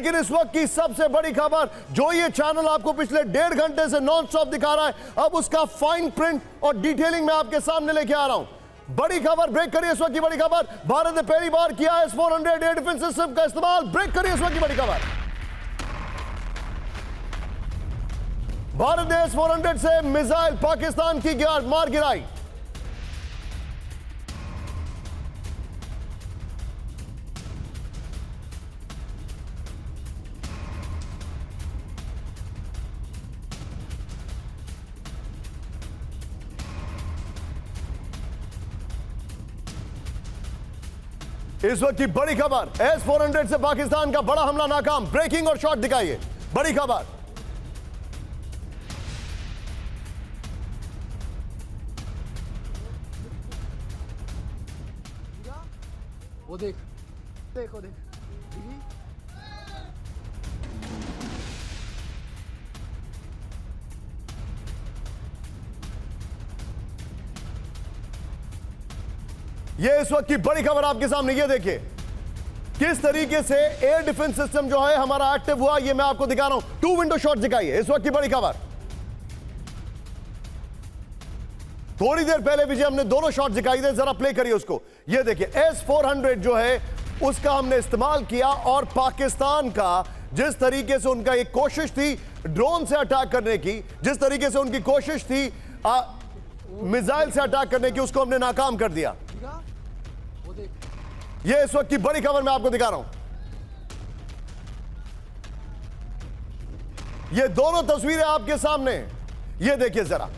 लेकिन इस वक्त की सबसे बड़ी खबर जो ये चैनल आपको पिछले 1.5 घंटे से नॉन स्टॉप दिखा रहा है, अब उसका फाइन प्रिंट और डिटेलिंग में आपके सामने लेके आ रहा हूं। बड़ी खबर, ब्रेक करिए इस वक्त की बड़ी खबर। भारत ने पहली बार किया है S-400 एयर डिफेंस सिस्टम का इस्तेमाल। ब्रेक करिए इस वक्त की बड़ी खबर। भारत ने S-400 से मिसाइल पाकिस्तान की मार गिराई। इस वक्त की बड़ी खबर, S-400 से पाकिस्तान का बड़ा हमला नाकाम। ब्रेकिंग और शॉट दिखाइए, बड़ी खबर। वो देख देखो देख दीदी। ये इस वक्त की बड़ी खबर आपके सामने, ये देखिए किस तरीके से एयर डिफेंस सिस्टम जो है हमारा एक्टिव हुआ, ये मैं आपको दिखा रहा हूं। 2 विंडो शॉट दिखाइए, इस वक्त की बड़ी खबर। थोड़ी देर पहले विजय हमने दोनों शॉट दिखाई थे, जरा प्ले करिए उसको। ये देखिए S-400 जो है उसका हमने इस्तेमाल किया और पाकिस्तान का जिस तरीके से उनका एक कोशिश थी ड्रोन से अटैक करने की, जिस तरीके से उनकी कोशिश थी मिसाइल से अटैक करने की, उसको हमने नाकाम कर दिया। वो देख ये इस वक्त की बड़ी खबर मैं आपको दिखा रहा हूं। ये दोनों तस्वीरें आपके सामने, ये देखिए जरा,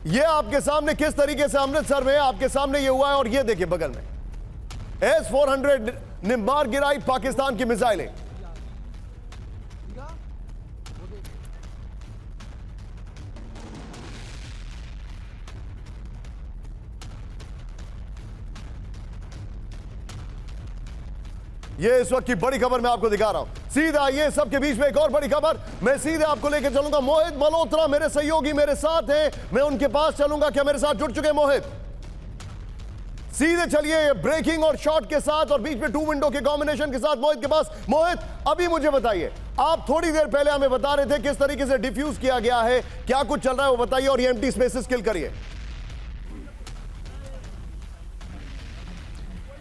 ये आपके सामने किस तरीके से अमृतसर में आपके सामने ये हुआ है। और ये देखिए बगल में S-400 ने मार गिराई पाकिस्तान की मिसाइलें। ये इस वक्त की बड़ी खबर मैं आपको दिखा रहा हूं। सीधा ये सबके बीच में एक और बड़ी खबर मैं सीधे आपको लेकर चलूंगा। मोहित मल्होत्रा मेरे सहयोगी मेरे साथ हैं, मैं उनके पास चलूंगा। क्या मेरे साथ जुड़ चुके मोहित? सीधे चलिए ब्रेकिंग और शॉट के साथ और बीच में 2 विंडो के कॉम्बिनेशन के साथ मोहित के पास। मोहित, अभी मुझे बताइए, आप थोड़ी देर पहले हमें बता रहे थे किस तरीके से डिफ्यूज किया गया है, क्या कुछ चल रहा है वो बताइए और ये एम्प्टी स्पेसेस किल करिए।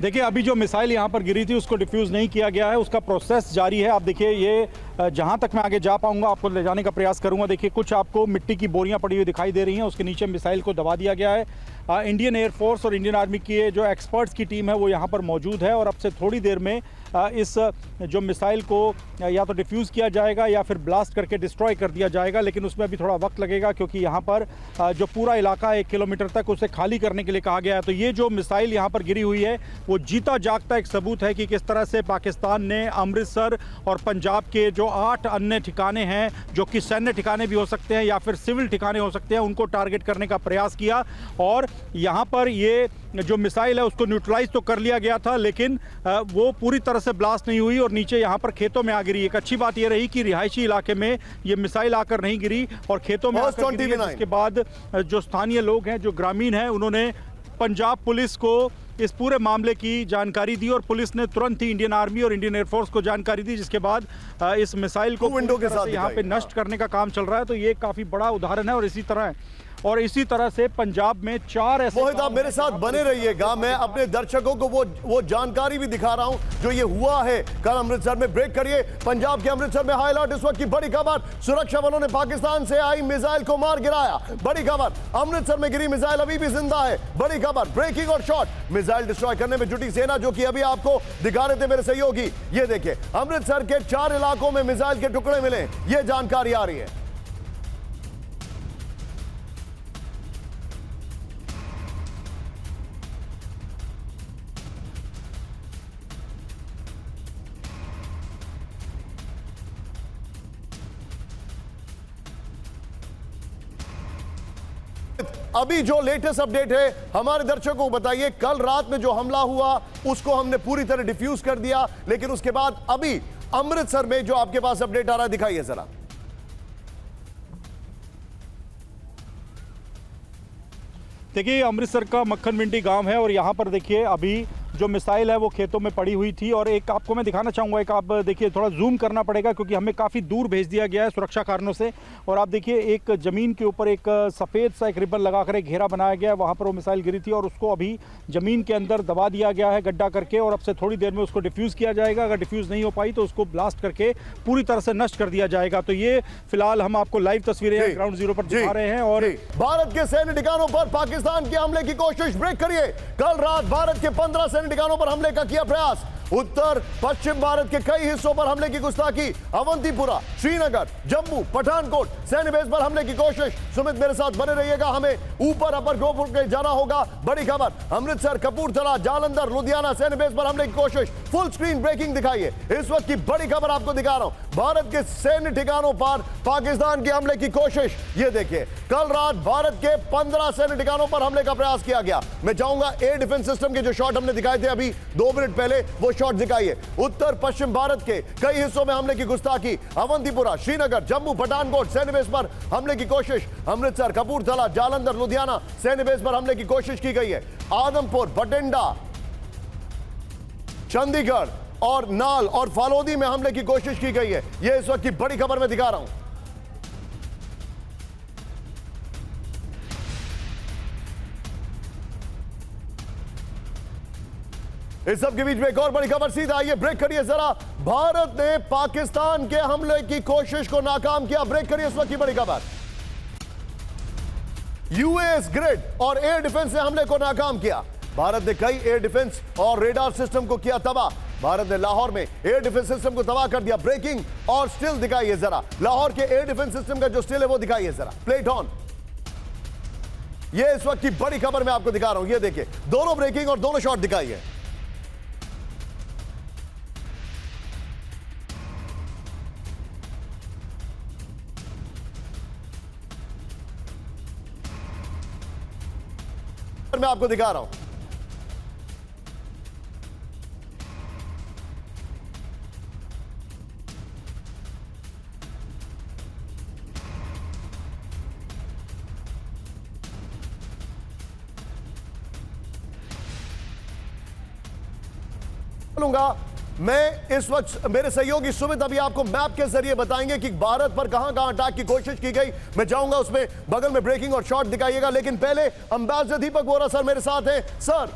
देखिए, अभी जो मिसाइल यहाँ पर गिरी थी उसको डिफ्यूज़ नहीं किया गया है, उसका प्रोसेस जारी है। आप देखिए, ये जहाँ तक मैं आगे जा पाऊँगा आपको ले जाने का प्रयास करूँगा। देखिए, कुछ आपको मिट्टी की बोरियाँ पड़ी हुई दिखाई दे रही हैं, उसके नीचे मिसाइल को दबा दिया गया है। इंडियन एयरफोर्स और इंडियन आर्मी की जो एक्सपर्ट्स की टीम है वो यहाँ पर मौजूद है और अब से थोड़ी देर में इस जो मिसाइल को या तो डिफ्यूज़ किया जाएगा या फिर ब्लास्ट करके डिस्ट्रॉय कर दिया जाएगा, लेकिन उसमें अभी थोड़ा वक्त लगेगा क्योंकि यहाँ पर जो पूरा इलाका 1 किलोमीटर तक उसे खाली करने के लिए कहा गया है। तो ये जो मिसाइल यहाँ पर गिरी हुई है वो जीता जागता एक सबूत है कि किस तरह से पाकिस्तान ने अमृतसर और पंजाब के जो 8 अन्य ठिकाने हैं, जो कि सैन्य ठिकाने भी हो सकते हैं या फिर सिविल ठिकाने हो सकते हैं, उनको टारगेट करने का प्रयास किया। और यहाँ पर ये जो मिसाइल है उसको न्यूट्रलाइज तो कर लिया गया था, लेकिन वो पूरी तरह से ब्लास्ट नहीं हुई और नीचे यहाँ पर खेतों में आ गिरी। एक अच्छी बात ये रही कि रिहायशी इलाके में ये मिसाइल आकर नहीं गिरी और खेतों में आकर गिरी। इसके बाद जो स्थानीय लोग हैं, जो ग्रामीण हैं, उन्होंने पंजाब पुलिस को इस पूरे मामले की जानकारी दी और पुलिस ने तुरंत ही इंडियन आर्मी और इंडियन एयरफोर्स को जानकारी दी, जिसके बाद इस मिसाइल को विंडो के साथ यहाँ पे नष्ट करने का काम चल रहा है। तो ये काफ़ी बड़ा उदाहरण है और इसी तरह से पंजाब में 4 ऐसे। मोहित, आप मेरे साथ बने रहिएगा, मैं अपने दर्शकों को वो जानकारी भी दिखा रहा हूं जो ये हुआ है कल अमृतसर में। ब्रेक करिए, पंजाब के अमृतसर में हाई अलर्ट। इस वक्त की बड़ी खबर, सुरक्षा बलों ने पाकिस्तान से आई मिसाइल को मार गिराया। बड़ी खबर, अमृतसर में गिरी मिसाइल अभी भी जिंदा है। बड़ी खबर, ब्रेकिंग और शॉट, मिसाइल डिस्ट्रॉय करने में जुटी सेना, जो कि अभी आपको दिखा रहे थे मेरे सहयोगी। ये देखिए, अमृतसर के 4 इलाकों में मिसाइल के टुकड़े मिले, ये जानकारी आ रही है। अभी जो लेटेस्ट अपडेट है हमारे दर्शकों को बताइए। कल रात में जो हमला हुआ उसको हमने पूरी तरह डिफ्यूज कर दिया, लेकिन उसके बाद अभी अमृतसर में जो आपके पास अपडेट आ रहा है दिखाइए जरा। देखिए, अमृतसर का मक्खन मंडी गांव है और यहाँ पर देखिए अभी जो मिसाइल है वो खेतों में पड़ी हुई थी। और एक आपको मैं दिखाना चाहूँगा, एक आप देखिए, थोड़ा जूम करना पड़ेगा क्योंकि हमें काफ़ी दूर भेज दिया गया है सुरक्षा कारणों से। और आप देखिए एक ज़मीन के ऊपर एक सफ़ेद सा एक रिबन लगाकर एक घेरा बनाया गया है, वहाँ पर वो मिसाइल गिरी थी और उसको अभी ज़मीन के अंदर दबा दिया गया है गड्ढा करके, और अब से थोड़ी देर में उसको डिफ्यूज़ किया जाएगा। अगर डिफ्यूज़ नहीं हो पाई तो उसको ब्लास्ट करके पूरी तरह से नष्ट कर दिया जाएगा। तो ये फिलहाल हम आपको लाइव तस्वीरें ग्राउंड जीरो पर दिखा रहे हैं। और भारत के सैन्य ठिकानों पर पाकिस्तान के हमले की कोशिश, ब्रेक करिए। कल रात भारत के 15 सैन्य ठिकानों पर हमले का किया प्रयास। उत्तर पश्चिम भारत के कई हिस्सों पर हमले की गुस्ताखी। अवंतीपुरा, श्रीनगर, जम्मू, पठानकोट सैन्य बेस पर हमले की कोशिश। सुमित मेरे साथ बने रहिएगा, हमें ऊपर अपर ग्रुप के जाना होगा। बड़ी खबर, अमृतसर, कपूरथला, जालंधर, लुधियाना सैन्य बेस पर हमले की कोशिश। फुल स्क्रीन ब्रेकिंग दिखाइए। इस वक्त की बड़ी खबर आपको दिखा रहा हूं, भारत के सैन्य ठिकानों पर पाकिस्तान के हमले की कोशिश। ये देखिए, कल रात भारत के 15 सैन्य ठिकानों पर हमले का प्रयास किया गया। मैं चाहूंगा एयर डिफेंस सिस्टम के जो शॉट हमने दिखाए थे अभी 2 मिनट पहले, वो शॉट दिखाइए। उत्तर पश्चिम भारत के कई हिस्सों में हमले की गुस्ताखी। अवंतीपुरा, श्रीनगर, जम्मू, पठानकोट सैन्य बेस पर हमले की कोशिश। अमृतसर, कपूरथला, जालंधर, लुधियाना सैन्य बेस पर हमले की कोशिश की गई है। आदमपुर, बठिंडा, चंडीगढ़ और नाल और फालोदी में हमले की कोशिश की गई है। यह इस वक्त की बड़ी खबर मैं दिखा रहा हूं। इस सब के बीच में एक और बड़ी खबर, सीधा आइए, ब्रेक करिए जरा। भारत ने पाकिस्तान के हमले की कोशिश को नाकाम किया। ब्रेक करिए इस वक्त की बड़ी खबर। यूएस ग्रिड और एयर डिफेंस ने हमले को नाकाम किया। भारत ने कई एयर डिफेंस और रेडार सिस्टम को किया तबाह। भारत ने लाहौर में एयर डिफेंस सिस्टम को तबाह कर दिया। ब्रेकिंग और स्टिल दिखाइए जरा। लाहौर के एयर डिफेंस सिस्टम का जो स्टिल है वो दिखाइए जरा, प्लेट ऑन। ये इस वक्त की बड़ी खबर मैं आपको दिखा रहा हूं। ये देखिए, दोनों ब्रेकिंग और दोनों शॉट दिखाइए। मैं आपको दिखा रहा हूं। बोलूंगा मैं इस वक्त, मेरे सहयोगी सुमित अभी आपको मैप के जरिए बताएंगे कि भारत पर कहां कहां अटैक की कोशिश की गई। मैं चाहूंगा उसमें बगल में ब्रेकिंग और शॉट दिखाइएगा, लेकिन पहले अंबेसडर दीपक वोरा सर मेरे साथ हैं। सर,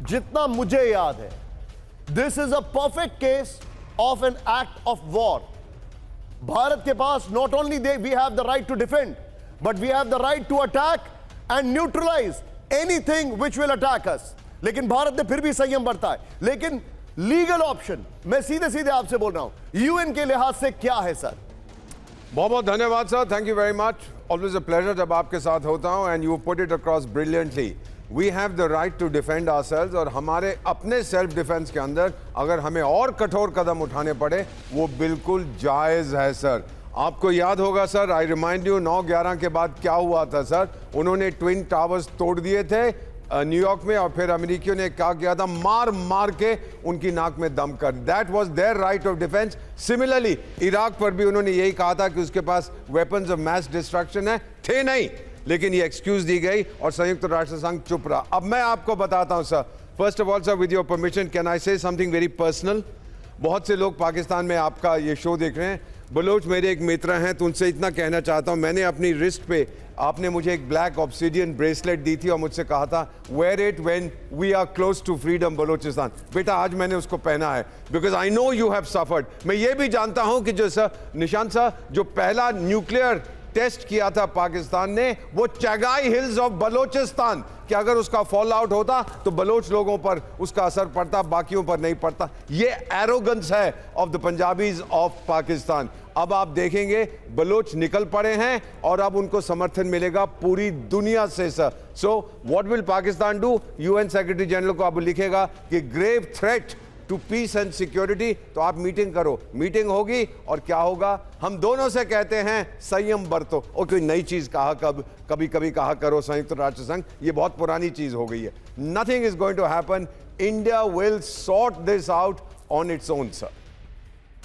जितना मुझे याद है, this is a perfect case of an act of war. Bharat के पास not only we have the right to defend, but we have the right to attack and neutralise anything which will attack us. लेकिन भारत ने फिर भी संयम बरता है। लेकिन लीगल ऑप्शन, मैं सीधे सीधे आपसे बोल रहा हूं, यूएन के लिहाज से क्या है सर? बहुत बहुत धन्यवाद sir, thank you very much. Always a pleasure जब आपके साथ होता हूं, and you put it across brilliantly. We have the right to defend ourselves, और हमारे अपने सेल्फ डिफेंस के अंदर अगर हमें और कठोर कदम उठाने पड़े वो बिल्कुल जायज़ है सर। आपको याद होगा सर, आई रिमाइंड यू, 9/11 के बाद क्या हुआ था सर? उन्होंने ट्विन टावर्स तोड़ दिए थे न्यूयॉर्क में, और फिर अमेरिकियों ने क्या किया था, मार मार के उनकी नाक में दम कर। That was there right of defence. Similarly Iraq पर भी उन्होंने यही कहा था कि उसके पास वेपन्स ऑफ मैस डिस्ट्रक्शन है, थे नहीं, लेकिन ये एक्सक्यूज दी गई और संयुक्त राष्ट्र संघ चुप रहा। अब मैं आपको बताता हूं sir, first of all sir, with your permission, can I से समथिंग वेरी पर्सनल? बहुत से लोग पाकिस्तान में आपका ये शो देख रहे हैं। बलोच मेरे एक मित्र हैं, तो उनसे इतना कहना चाहता हूं, मैंने अपनी रिस्ट पे, आपने मुझे एक ब्लैक ऑब्सिडियन ब्रेसलेट दी थी और मुझसे कहा था where it when we are close to freedom Balochistan. बेटा आज मैंने उसको पहना है, because I know you have suffered. मैं ये भी जानता हूं कि जो सर निशांत सर, जो पहला न्यूक्लियर टेस्ट किया था पाकिस्तान ने, वो चगाई हिल्स ऑफ बलोचिस्तान, कि अगर उसका फॉल आउट होता तो बलोच लोगों पर उसका असर पड़ता, बाकियों पर नहीं पड़ता। ये एरोगेंस है of the Punjabis of Pakistan. अब आप देखेंगे बलोच निकल पड़े हैं और अब उनको समर्थन मिलेगा पूरी दुनिया से sir. So what will Pakistan do? UN secretary general को अब लिखेगा कि grave threat to peace and security, तो आप मीटिंग करो। मीटिंग होगी और क्या होगा? हम दोनों से कहते हैं संयम बरतो। और कोई नई चीज कहा, कभी कभी कहा करो संयुक्त राष्ट्र संघ, ये बहुत पुरानी चीज हो गई है। Nothing is going to happen. India will sort this out on its own sir.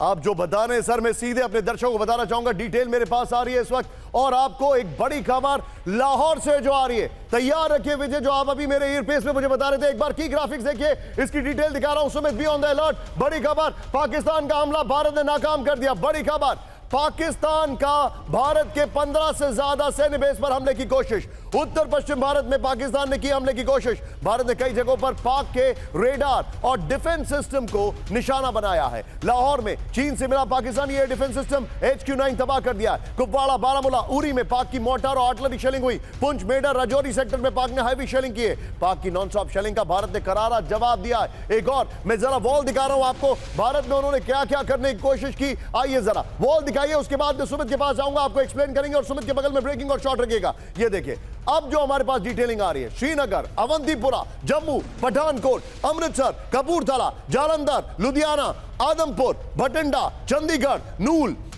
आप जो बता रहे हैं सर, मैं सीधे अपने दर्शकों को बताना चाहूंगा। डिटेल मेरे पास आ रही है इस वक्त, और आपको एक बड़ी खबर लाहौर से जो आ रही है, तैयार रखिए विजय, जो आप अभी मेरे ईयरपेस पे मुझे बता रहे थे। एक बार की ग्राफिक्स देखिए, इसकी डिटेल दिखा रहा हूं। Sumit be on the alert. बड़ी खबर, पाकिस्तान का हमला भारत ने नाकाम कर दिया। बड़ी खबर, पाकिस्तान का भारत के 15 से ज्यादा सैन्य बेस पर हमले की कोशिश। उत्तर पश्चिम भारत में पाकिस्तान ने की हमले की कोशिश। भारत ने कई जगहों पर पाक के रेडार और डिफेंस सिस्टम को निशाना बनाया है। लाहौर में चीन से मिला Pakistani air defence system HQ-9 तबाह कर दिया। कुपवाड़ा, बारामूला, उरी में पाक की मोर्टार और आर्टिलरी शेलिंग हुई। पुंछ, मेडर, राजौरी सेक्टर में पाक ने हैवी शेलिंग की है। पाक की नॉन स्टॉप शेलिंग का भारत ने करारा जवाब दिया है। एक और मैं जरा वॉल दिखा रहा हूं आपको, भारत में उन्होंने क्या क्या करने की कोशिश की। आइए जरा वॉल दिखाइए, उसके बाद मैं सुमित के पास जाऊंगा, आपको एक्सप्लेन करेंगे, और सुमित के बगल में ब्रेकिंग और शॉट रखिएगा। ये देखिए अब जो हमारे पास डिटेलिंग आ रही है, श्रीनगर, अवंतीपुरा, जम्मू, पठानकोट, अमृतसर, कपूरथला, जालंधर, लुधियाना, आदमपुर, भटिंडा, चंडीगढ़,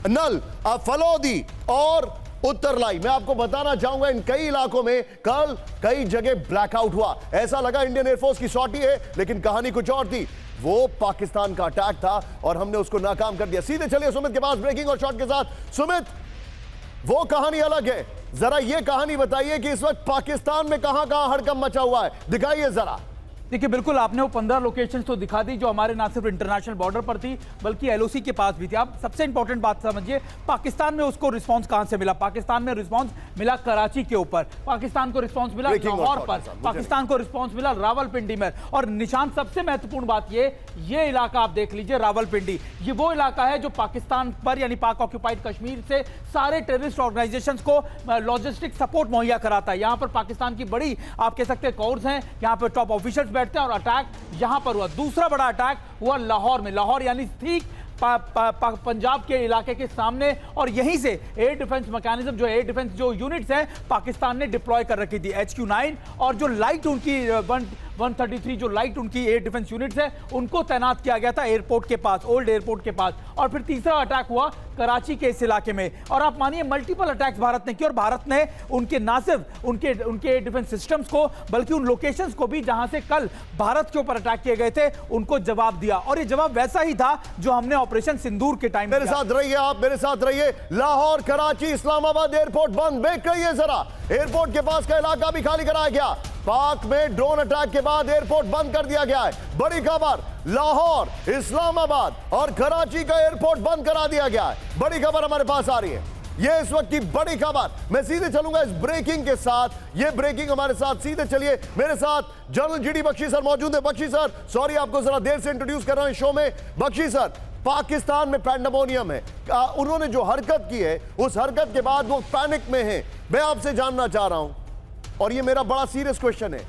नल, फलौदी और उत्तरलाई। मैं आपको बताना चाहूंगा इन कई इलाकों में कल कई जगह ब्लैकआउट हुआ। ऐसा लगा इंडियन एयरफोर्स की सॉटी है, लेकिन कहानी कुछ और थी। वो पाकिस्तान का अटैक था और हमने उसको नाकाम कर दिया। सीधे चलिए सुमित के पास ब्रेकिंग और शॉट के साथ। सुमित, वो कहानी अलग है, जरा ये कहानी बताइए कि इस वक्त पाकिस्तान में कहां कहां हड़कंप मचा हुआ है, दिखाइए जरा। देखिए बिल्कुल, आपने वो 15 लोकेशंस तो दिखा दी जो हमारे ना सिर्फ इंटरनेशनल बॉर्डर पर थी बल्कि LOC के पास भी थी। आप सबसे इंपॉर्टेंट बात समझिए, पाकिस्तान में उसको रिस्पांस कहां से मिला? पाकिस्तान में रिस्पांस मिला कराची के ऊपर, पाकिस्तान को रिस्पांस मिला लाहौर पर, पाकिस्तान को रिस्पांस मिला रावलपिंडी में। और निशान, सबसे महत्वपूर्ण बात ये इलाका आप देख लीजिए, रावलपिंडी, ये वो इलाका है जो पाकिस्तान पर यानी पाक ऑक्यूपाइड कश्मीर से सारे टेररिस्ट ऑर्गेनाइजेशंस को लॉजिस्टिक सपोर्ट मुहैया कराता है। यहां पर पाकिस्तान की बड़ी आप कह सकते हैं कोर्स हैं, यहां पर टॉप ऑफिसर्स बैठते हैं, और अटैक यहां पर हुआ। दूसरा बड़ा अटैक हुआ लाहौर में, लाहौर यानी ठीक पंजाब के इलाके के सामने, और यहीं से एयर डिफेंस मैकेनिज्म जो एयर डिफेंस जो यूनिट्स हैं पाकिस्तान ने डिप्लॉय कर रखी थी, HQ-9, और जो लाइट उनकी 133 जो लाइट उनकी एयर डिफेंस यूनिट्स है उनको तैनात किया गया था एयरपोर्ट के पास, ओल्ड एयरपोर्ट के पास। और फिर तीसरा अटैक हुआ कराची के इस इलाके में, और आप मानिए मल्टीपल अटैक्स भारत ने किए, और भारत ने उनके ना सिर्फ उनके एयर डिफेंस सिस्टम्स को बल्कि उन लोकेशंस को भी जहां से कल भारत के ऊपर अटैक किए गए थे उनको जवाब दिया। और ये जवाब वैसा ही था जो हमने ऑपरेशन सिंदूर के टाइम मेरे साथ रहिए, आप मेरे साथ रहिए। लाहौर, कराची, इस्लामाबाद एयरपोर्ट बंद। देख करिए जरा, एयरपोर्ट के पास का इलाका भी खाली कराया गया। पाक में ड्रोन अटैक के बाद एयरपोर्ट बंद कर दिया गया है। बड़ी खबर, लाहौर, इस्लामाबाद और कराची का एयरपोर्ट बंद करा दिया गया है। बड़ी खबर हमारे पास आ रही है, ये इस वक्त की बड़ी खबर। मैं सीधे चलूंगा इस ब्रेकिंग के साथ। ये ब्रेकिंग हमारे साथ, सीधे चलिए मेरे साथ जनरल GD बख्शी सर मौजूद है। बख्शी सर, सॉरी आपको जरा देर से इंट्रोड्यूस कर रहा हूं शो में। बख्शी सर, पाकिस्तान में पैंडेमोनियम है, उन्होंने जो हरकत की है उस हरकत के बाद वो पैनिक में है। मैं आपसे जानना चाह रहा हूं, और ये मेरा बड़ा सीरियस क्वेश्चन है,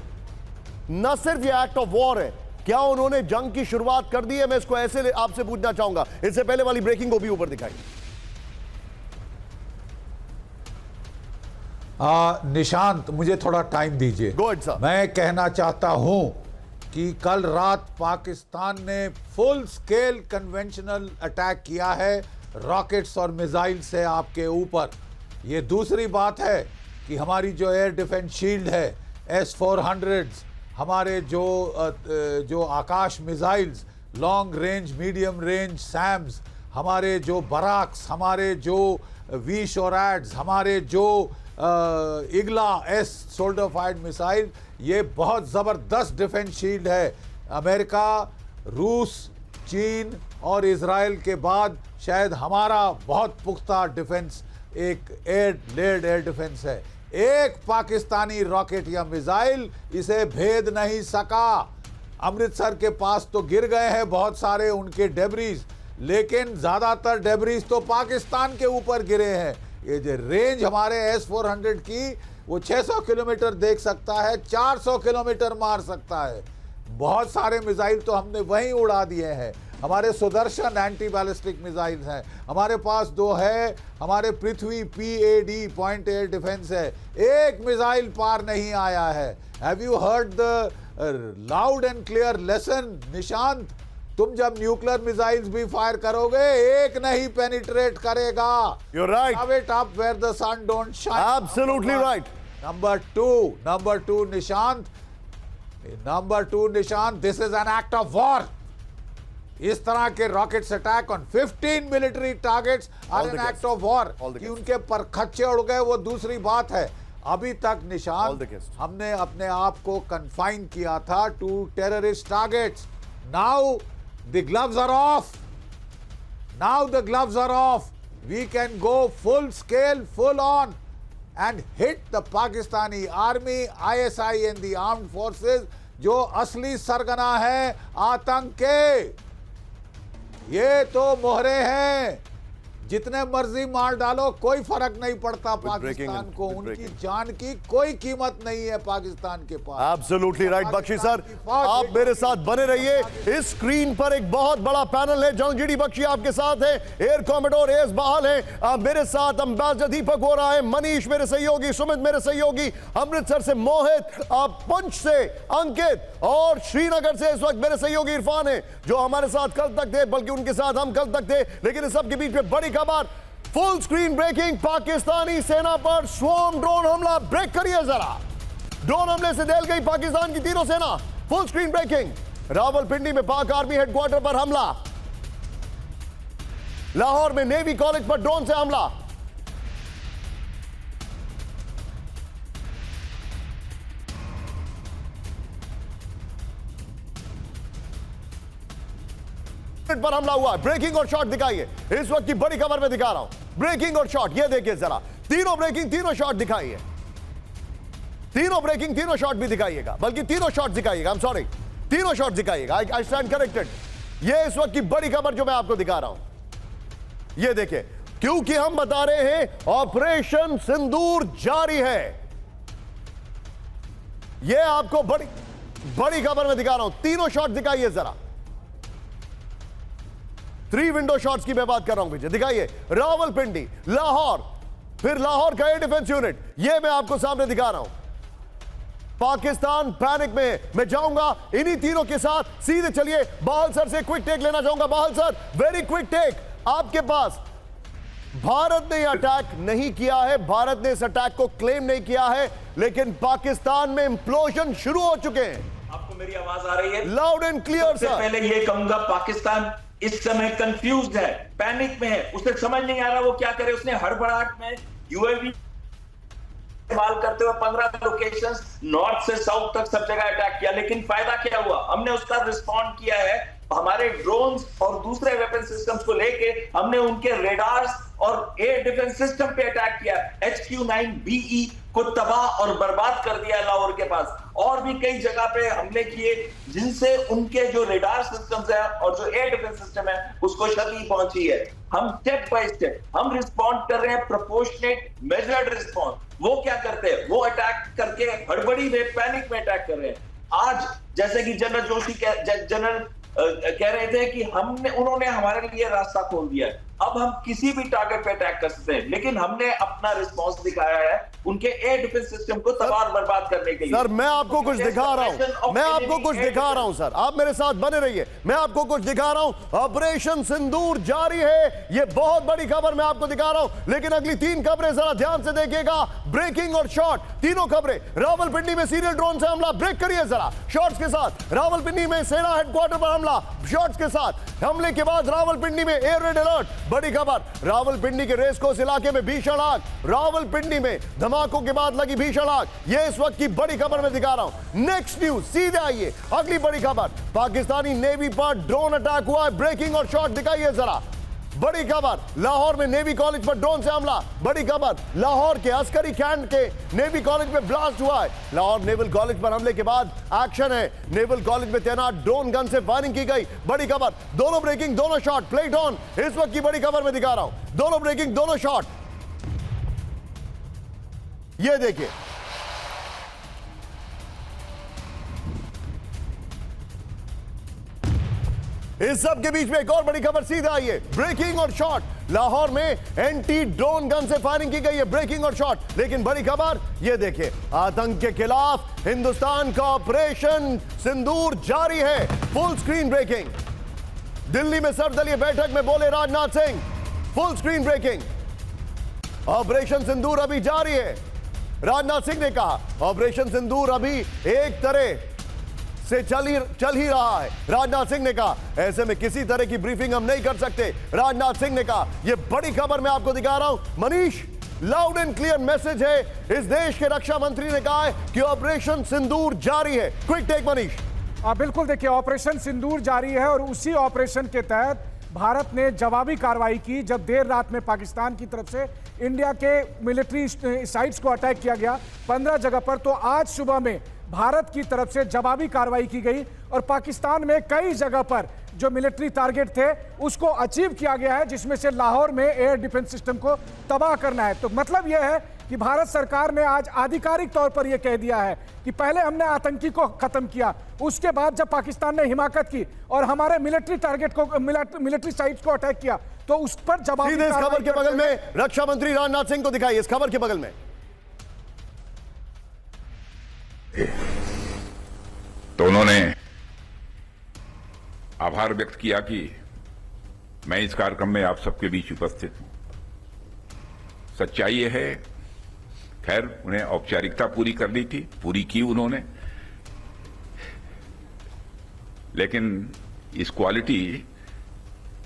न सिर्फ ये एक्ट ऑफ वॉर है, क्या उन्होंने जंग की शुरुआत कर दी है? मैं इसको ऐसे आपसे पूछना चाहूंगा। इससे पहले वाली ब्रेकिंग को भी ऊपर दिखाई। निशांत, मुझे थोड़ा टाइम दीजिए। Go ahead, sir. मैं कहना चाहता हूं कि कल रात पाकिस्तान ने फुल स्केल कन्वेंशनल अटैक किया है रॉकेट्स और मिसाइल से आपके ऊपर। ये दूसरी बात है कि हमारी जो एयर डिफेंस शील्ड है, S-400s, हमारे जो Akash missiles, long range, medium range SAMs, हमारे जो बराक्स, हमारे जो V-SHORADs, हमारे जो Igla S shoulder fired missile, ये बहुत ज़बरदस्त डिफेंस शील्ड है। अमेरिका, रूस, चीन और इजराइल के बाद शायद हमारा बहुत पुख्ता डिफेंस एक लेयर्ड एयर डिफेंस है। एक पाकिस्तानी रॉकेट या मिसाइल इसे भेद नहीं सका। अमृतसर के पास तो गिर गए हैं बहुत सारे उनके डेब्रीज, लेकिन ज़्यादातर डेब्रीज तो पाकिस्तान के ऊपर गिरे हैं। ये जो रेंज हमारे S-400 की, वो 600 किलोमीटर देख सकता है, 400 किलोमीटर मार सकता है। बहुत सारे मिसाइल तो हमने वहीं उड़ा दिए हैं। हमारे सुदर्शन एंटी बैलिस्टिक मिसाइल्स हैं, हमारे पास 2 है, हमारे पृथ्वी PAD पॉइंट एयर डिफेंस है, एक मिसाइल पार नहीं आया है। Have you heard the loud and clear lesson Nishant? तुम जब न्यूक्लियर मिसाइल्स भी फायर करोगे, एक नहीं पेनिट्रेट करेगा। You're right. Have it up where the sun don't shine. Absolutely right. Number two, Nishant. Number 2, Nishant, this is an act of war. इस तरह के rockets attack on 15 military targets are an act of war कि उनके पर खच्चे उड़ गए वो दूसरी बात है। अभी तक निशान हमने अपने आप को कन्फाइन किया था to terrorist targets. Now the gloves are off, now the gloves are off, we can go full scale, full on and hit the Pakistani army, ISI and the armed forces जो असली सरगना है आतंक के। ये तो मोहरे हैं, जितने मर्जी मार डालो कोई फर्क नहीं पड़ता पाकिस्तान को, उनकी जान की कोई कीमत नहीं है पाकिस्तान के पास। एब्सोल्युटली राइट बख्शी सर, आप मेरे साथ बने रहिए। इस स्क्रीन पर एक बहुत बड़ा पैनल है। जनरल जीडी बख्शी आपके साथ है, एयर कॉमोडोर एस बहाल है मेरे साथ, अंबासडर दीपक हो रहा है, मनीष मेरे सहयोगी, सुमित मेरे सहयोगी, अमृतसर से मोहित, पुंछ से अंकित और श्रीनगर से इस वक्त मेरे सहयोगी इरफान है जो हमारे साथ कल तक थे, बल्कि उनके साथ हम कल तक थे। लेकिन इस सब के बीच में बड़ी खबर, फुल स्क्रीन ब्रेकिंग, पाकिस्तानी सेना पर स्वॉर्म ड्रोन हमला। ब्रेक करिए जरा, ड्रोन हमले से दहल गई पाकिस्तान की तीनों सेना। फुल स्क्रीन ब्रेकिंग, रावलपिंडी में पाक आर्मी हेडक्वार्टर पर हमला, लाहौर में नेवी कॉलेज पर ड्रोन से हमला, पर हमला हुआ। ब्रेकिंग और शॉट दिखाइए, इस वक्त की बड़ी खबर में दिखा रहा हूं। ब्रेकिंग और शॉट, ये देखिए जरा, तीनों ब्रेकिंग तीनों शॉट दिखाइए, तीनों ब्रेकिंग तीनों शॉट भी दिखाइएगा, बल्कि तीनों शॉट दिखाइएगा, आई एम सॉरी, तीनों शॉट दिखाइएगा। I stand corrected. ये इस वक्त की बड़ी खबर जो मैं आपको दिखा रहा हूं, ये देखिए, क्योंकि हम बता रहे हैं ऑपरेशन सिंदूर जारी है। ये आपको बड़ी खबर में दिखा रहा हूं। तीनों शॉट दिखाइए जरा, 3 विंडो शॉट्स की मैं बात कर रहा हूं। पीछे दिखाइए, रावलपिंडी, लाहौर, फिर लाहौर का एयर डिफेंस यूनिट, ये मैं आपको सामने दिखा रहा हूं। पाकिस्तान पैनिक में है। मैं जाऊंगा इन्हीं तीनों के साथ सीधे। चलिए बाहल सर से क्विक टेक लेना चाहूंगा। बाहल सर, वेरी क्विक टेक आपके पास। भारत ने अटैक नहीं किया है, भारत ने इस अटैक को क्लेम नहीं किया है, लेकिन पाकिस्तान में इंप्लोजन शुरू हो चुके हैं। आपको मेरी आवाज आ रही है? Loud and clear sir. पहले ये कहूंगा, पाकिस्तान इस समय कंफ्यूज्ड है, पैनिक में है, उसे समझ नहीं आ रहा वो क्या करे। उसने हड़बड़ाहट में यूएवी इस्तेमाल करते हुए 15 लोकेशंस नॉर्थ से साउथ तक सब जगह अटैक किया, लेकिन फायदा क्या हुआ? हमने उसका रिस्पॉन्ड किया है। हमारे ड्रोन्स और दूसरे वेपन सिस्टम्स को लेके हमने उनके रेडार्स और एयर डिफेंस सिस्टम पे अटैक किया। HQ-9BE को तबाह और बर्बाद कर दिया लाहौर के पास। और भी कई जगह पे हमले किए जिनसे उनके जो रेडार सिस्टम्स हैं और जो एयर डिफेंस सिस्टम है उसको क्षति पहुंची है। हम स्टेप बाय स्टेप हम रिस्पॉन्ड कर रहे हैं, प्रोपोर्शनेट मेजर्ड रिस्पॉन्स। वो क्या करते हैं? वो अटैक करके हड़बड़ी में, पैनिक में अटैक कर रहे हैं। आज जैसे कि जनरल जोशी जनरल कह रहे थे कि उन्होंने हमारे लिए रास्ता खोल दिया है, अब हम किसी भी टारगेट पे अटैक कर सकते हैं। लेकिन हमने अपना रिस्पांस दिखाया है उनके एयर डिफेंस सिस्टम को तबाह बर्बाद करने के लिए। सर मैं आपको कुछ दिखा रहा हूं, मैं आपको कुछ दिखा रहा हूं सर, आप मेरे साथ बने रहिए। मैं आपको कुछ दिखा रहा हूं। ऑपरेशन सिंदूर जारी है, ये बहुत बड़ी खबर मैं आपको दिखा रहा हूं। लेकिन अगली 3 खबरें जरा ध्यान से देखिएगा। ब्रेकिंग और शॉट, तीनों खबरें। रावलपिंडी में सीरियल ड्रोन से हमला, ब्रेक करिए जरा शॉट्स के साथ। रावलपिंडी में सेना हेडक्वार्टर पर हमला, शॉट्स के साथ। हमले के बाद रावलपिंडी में एयर रेड अलर्ट, बड़ी खबर। रावलपिंडी के रेसकोर्स इलाके में भीषण आग, रावलपिंडी में धमाकों के बाद लगी भीषण आग। यह इस वक्त की बड़ी खबर में दिखा रहा हूं। नेक्स्ट न्यूज, सीधे आइए अगली बड़ी खबर। पाकिस्तानी नेवी पर ड्रोन अटैक हुआ है, ब्रेकिंग और शॉट दिखाइए जरा। बड़ी खबर, लाहौर में नेवी कॉलेज पर ड्रोन से हमला। बड़ी खबर, लाहौर के अस्करी कैंट के नेवी कॉलेज में ब्लास्ट हुआ है। लाहौर नेवल कॉलेज पर हमले के बाद एक्शन है। नेवल कॉलेज में तैनात ड्रोन गन से फायरिंग की गई। बड़ी खबर, दोनों ब्रेकिंग, दोनों शॉट, प्लेट ऑन। इस वक्त की बड़ी खबर में दिखा रहा हूं, दोनों ब्रेकिंग, दोनों शॉट। ये देखिए, इस सब के बीच में एक और बड़ी खबर सीधे आई है। ब्रेकिंग और शॉट, लाहौर में एंटी ड्रोन गन से फायरिंग की गई है। ब्रेकिंग और शॉट, लेकिन बड़ी खबर ये देखिए, आतंक के खिलाफ हिंदुस्तान का ऑपरेशन सिंदूर जारी है। Full screen breaking. दिल्ली में सर्वदलीय बैठक में बोले Rajnath Singh, full screen breaking. Operation Sindoor अभी जारी है। राजनाथ सिंह ने कहा ऑपरेशन सिंदूर अभी एक तरह से चल ही रहा है। राजनाथ सिंह ने कहा ऐसे में किसी तरह की ब्रीफिंग हम नहीं कर सकते। राजनाथ सिंह ने कहा, यह बड़ी खबर मैं आपको दिखा रहा हूं। Manish, loud and clear message है। इस देश के रक्षा मंत्री ने कहा है कि ऑपरेशन सिंदूर जारी है। Quick take Manish. बिल्कुल, देखिए ऑपरेशन सिंदूर जारी है और उसी ऑपरेशन के तहत भारत ने जवाबी कार्रवाई की। जब देर रात में पाकिस्तान की तरफ से इंडिया के मिलिट्री साइट्स को अटैक किया गया 15 जगह पर, तो आज सुबह में भारत की तरफ से जवाबी कार्रवाई की गई और पाकिस्तान में कई जगह पर जो मिलिट्री टारगेट थे उसको अचीव किया गया है, जिसमें से लाहौर में एयर डिफेंस सिस्टम को तबाह करना है। तो मतलब यह है कि भारत सरकार ने आज आधिकारिक तौर पर यह कह दिया है कि पहले हमने आतंकी को खत्म किया, उसके बाद जब पाकिस्तान ने हिमाकत की और हमारे मिलिट्री टारगेट को, मिलिट्री साइट्स को अटैक किया, तो उस पर जवाबी इस खबर के बगल में रक्षा मंत्री राजनाथ सिंह को दिखाइए। इस खबर के बगल में तो उन्होंने आभार व्यक्त किया कि मैं इस कार्यक्रम में आप सबके बीच उपस्थित हूं। सच्चाई यह है, खैर उन्हें औपचारिकता पूरी करनी थी, पूरी की उन्होंने, लेकिन इस क्वालिटी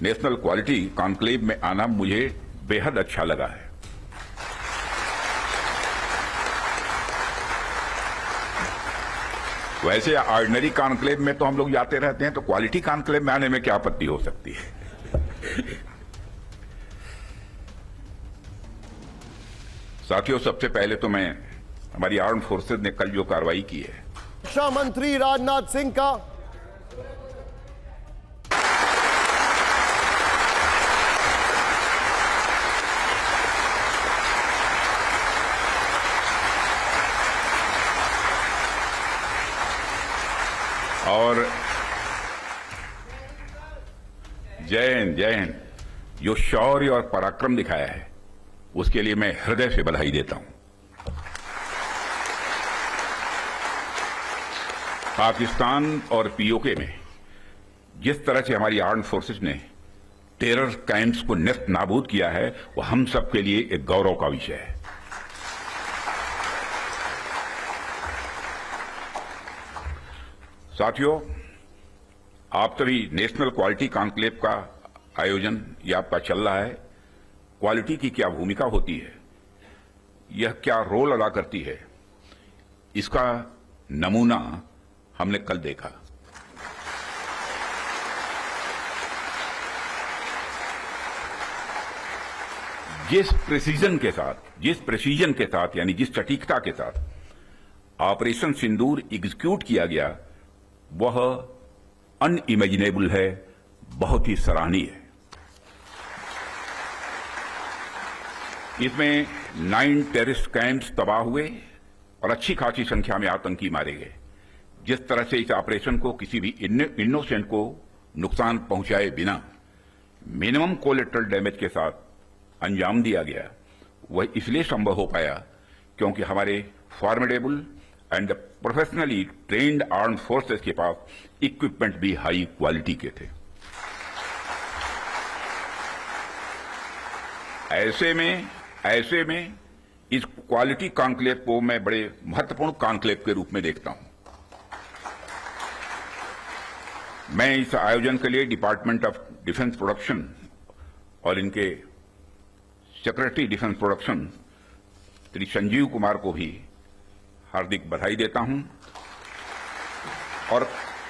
नेशनल क्वालिटी कॉन्क्लेव में आना मुझे बेहद अच्छा लगा है। वैसे ऑर्डिनरी कॉन्क्लेव में तो हम लोग जाते रहते हैं, तो क्वालिटी कॉन्क्लेव में आने में क्या आपत्ति हो सकती है। साथियों, सबसे पहले तो मैं हमारी आर्म फोर्सेज ने कल जो कार्रवाई की है, रक्षा मंत्री राजनाथ सिंह का और जय हिंद, जय हिंद, जो शौर्य और पराक्रम दिखाया है उसके लिए मैं हृदय से बधाई देता हूं। पाकिस्तान और पीओके में जिस तरह से हमारी आर्म फोर्सेस ने टेरर कैंप्स को नेस्त नाबूद किया है, वो हम सब के लिए एक गौरव का विषय है। साथियों, आप सभी नेशनल क्वालिटी कॉन्क्लेव का आयोजन ये आपका चल रहा है। क्वालिटी की क्या भूमिका होती है, यह क्या रोल अदा करती है, इसका नमूना हमने कल देखा। जिस प्रेसिजन के साथ यानी जिस सटीकता के साथ ऑपरेशन सिंदूर एग्जीक्यूट किया गया, वह अनइमेजिनेबल है, बहुत ही सराहनीय है। इसमें 9 टेररिस्ट कैंप्स तबाह हुए और अच्छी खासी संख्या में आतंकी मारे गए। जिस तरह से इस ऑपरेशन को किसी भी इनोसेंट को नुकसान पहुंचाए बिना मिनिमम कोलेटरल डैमेज के साथ अंजाम दिया गया, वह इसलिए संभव हो पाया क्योंकि हमारे formidable and professionally trained arm forces के पास इक्विपमेंट भी हाई क्वालिटी के थे। ऐसे में इस क्वालिटी कॉन्क्लेव को मैं बड़े महत्वपूर्ण कॉन्क्लेव के रूप में देखता हूं। मैं इस आयोजन के लिए डिपार्टमेंट ऑफ डिफेंस प्रोडक्शन और इनके secretary defence production Shri Sanjeev Kumar को भी हार्दिक बधाई देता हूं और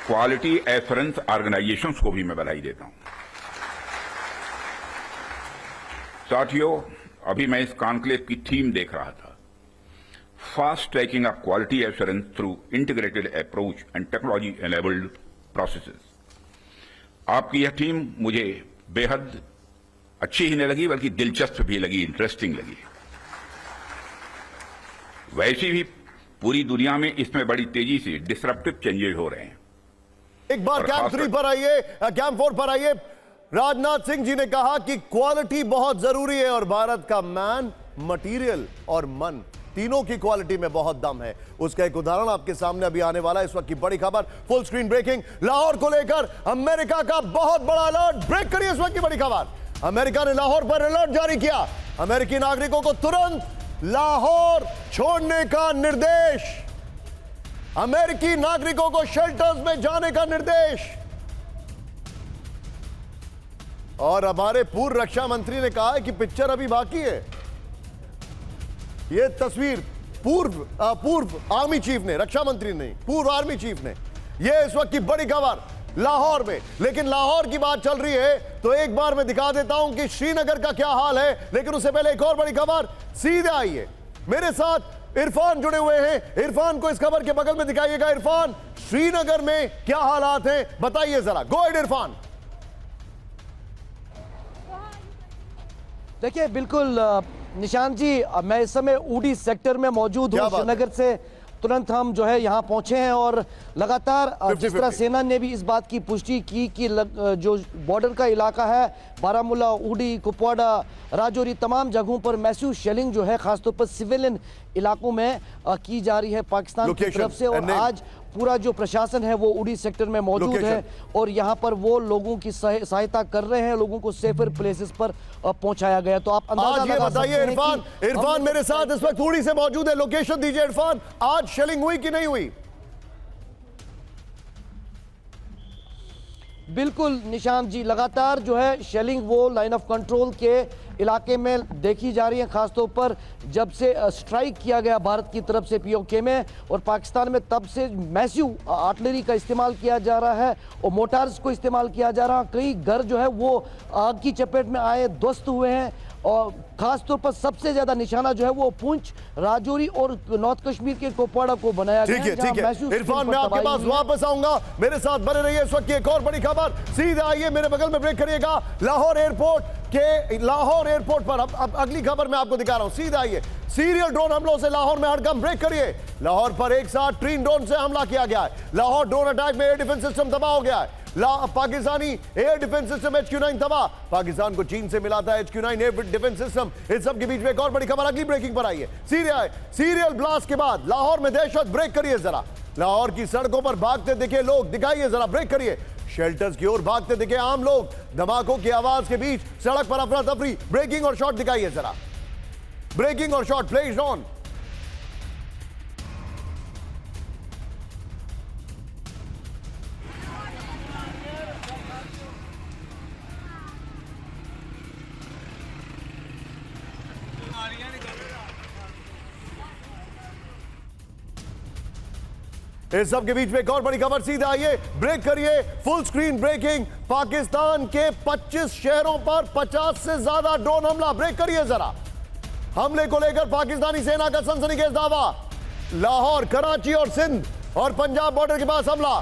क्वालिटी एश्योरेंस ऑर्गेनाइजेशंस को भी मैं बधाई देता हूं। साथियों, अभी मैं इस कॉन्क्लेव की थीम देख रहा था, fast tracking of quality assurance through integrated approach and technology enabled processes. आपकी यह थीम मुझे बेहद अच्छी ही नहीं लगी, बल्कि दिलचस्प भी लगी, इंटरेस्टिंग लगी। वैसे भी पूरी दुनिया में इसमें बड़ी तेजी से डिसरप्टिव चेंजेस हो रहे हैं। एक बार कैंप 3 पर आइए, कैंप 4 पर आइए। राजनाथ सिंह जी ने कहा कि क्वालिटी बहुत जरूरी है और भारत का मैन, मटेरियल और मन, तीनों की क्वालिटी में बहुत दम है। उसका एक उदाहरण आपके सामने अभी आने वाला है। इस वक्त की बड़ी खबर, फुल स्क्रीन ब्रेकिंग, लाहौर को लेकर अमेरिका का बहुत बड़ा अलर्ट। ब्रेक करिए इस वक्त की बड़ी खबर। अमेरिका ने लाहौर पर अलर्ट जारी किया। अमेरिकी नागरिकों को तुरंत लाहौर छोड़ने का निर्देश। अमेरिकी नागरिकों को शेल्टर्स में जाने का निर्देश। और हमारे पूर्व रक्षा मंत्री ने कहा है कि पिक्चर अभी बाकी है। यह तस्वीर पूर्व आर्मी चीफ ने, रक्षा मंत्री नहीं, पूर्व आर्मी चीफ ने। यह इस वक्त की बड़ी खबर लाहौर में। लेकिन लाहौर की बात चल रही है तो एक बार मैं दिखा देता हूं कि श्रीनगर का क्या हाल है। लेकिन उससे पहले एक और बड़ी खबर सीधे आई है। मेरे साथ इरफान जुड़े हुए हैं। इरफान को इस खबर के बगल में दिखाइएगा। इरफान, श्रीनगर में क्या हालात हैं बताइए जरा। Go ahead Irfan. देखिए बिल्कुल निशांत जी, मैं इस समय उड़ी सेक्टर में मौजूद हूँ। श्रीनगर से तुरंत हम जो है यहाँ पहुंचे हैं और लगातार जिस तरह सेना ने भी इस बात की पुष्टि की कि जो बॉर्डर का इलाका है, बारामूला, उड़ी, कुपवाड़ा, राजौरी, तमाम जगहों पर मैसिव शेलिंग जो है खासतौर पर सिविलियन इलाकों में की जा रही है पाकिस्तान की तरफ से। और आज पूरा जो प्रशासन है वो उड़ी सेक्टर में मौजूद है और यहाँ पर वो लोगों की सहायता कर रहे हैं, लोगों को सेफर प्लेसेस पर पहुंचाया गया। तो आप अंदाजा लगा सकते हैं। इरफान मेरे साथ इस वक्त उड़ी से मौजूद है। लोकेशन दीजिए इरफान। आज शेलिंग हुई कि नहीं हुई? बिल्कुल निशांत जी, लगातार जो है शेलिंग वो लाइन ऑफ कंट्रोल के इलाके में देखी जा रही है। खासतौर पर जब से स्ट्राइक किया गया भारत की तरफ से पीओके में और पाकिस्तान में, तब से मैसिव आर्टिलरी का इस्तेमाल किया जा रहा है और मोटार्स को इस्तेमाल किया जा रहा है। कई घर जो है वो आग की चपेट में आए, ध्वस्त हुए हैं। और खासतौर पर सबसे ज्यादा निशाना जो है वो पुंछ, राजौरी और नॉर्थ कश्मीर के कुपवाड़ा को बनाया गया है। ठीक है इरफान, मैं आपके पास वापस आऊंगा। मेरे साथ बने रहिए। इस वक्त की एक और बड़ी खबर सीधे आइए, मेरे बगल में ब्रेक करिएगा। लाहौर एयरपोर्ट पर अब अगली खबर मैं आपको दिखा रहा हूं। सीधे आइए। सीरियल ड्रोन हमलों से लाहौर में हड़कंप। ब्रेक करिए। लाहौर पर एक साथ 3 ड्रोन से हमला किया गया है। लाहौर ड्रोन अटैक में एयर डिफेंस सिस्टम तबाह हो गया है। Pakistani air defence system HQ-9 तबाह। पाकिस्तान को चीन से मिला था HQ-9 एयर डिफेंस सिस्टम। इस सब के बीच में एक और बड़ी खबर अगली ब्रेकिंग पर आई है। सीरियल ब्लास्ट के बाद लाहौर में दहशत। ब्रेक करिए जरा। लाहौर की सड़कों पर भागते दिखे लोग, दिखाइए जरा। ब्रेक करिए। शेल्टर्स की ओर भागते दिखे आम लोग। धमाकों की आवाज के बीच सड़क पर अफरा तफरी। ब्रेकिंग और शॉट दिखाइए जरा। ब्रेकिंग और शॉट प्लेज ऑन। इस सब के बीच में एक और बड़ी खबर सीधे आइए। ब्रेक करिए। Full screen breaking. पाकिस्तान के 25 शहरों पर 50 से ज्यादा ड्रोन हमला। ब्रेक करिए जरा। हमले को लेकर पाकिस्तानी सेना का सनसनीखेज दावा। लाहौर, कराची और सिंध और पंजाब बॉर्डर के पास हमला।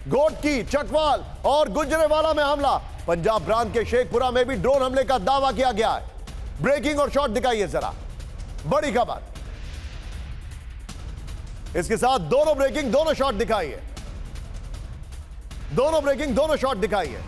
गोटकी, चकवाल और गुजरेवाला में हमला। पंजाब प्रांत के शेखपुरा में भी ड्रोन हमले का दावा किया गया है। ब्रेकिंग और शॉट दिखाइए जरा। बड़ी खबर। इसके साथ दोनों ब्रेकिंग, दोनों शॉट दिखाइए। दोनों ब्रेकिंग, दोनों शॉट दिखाइए।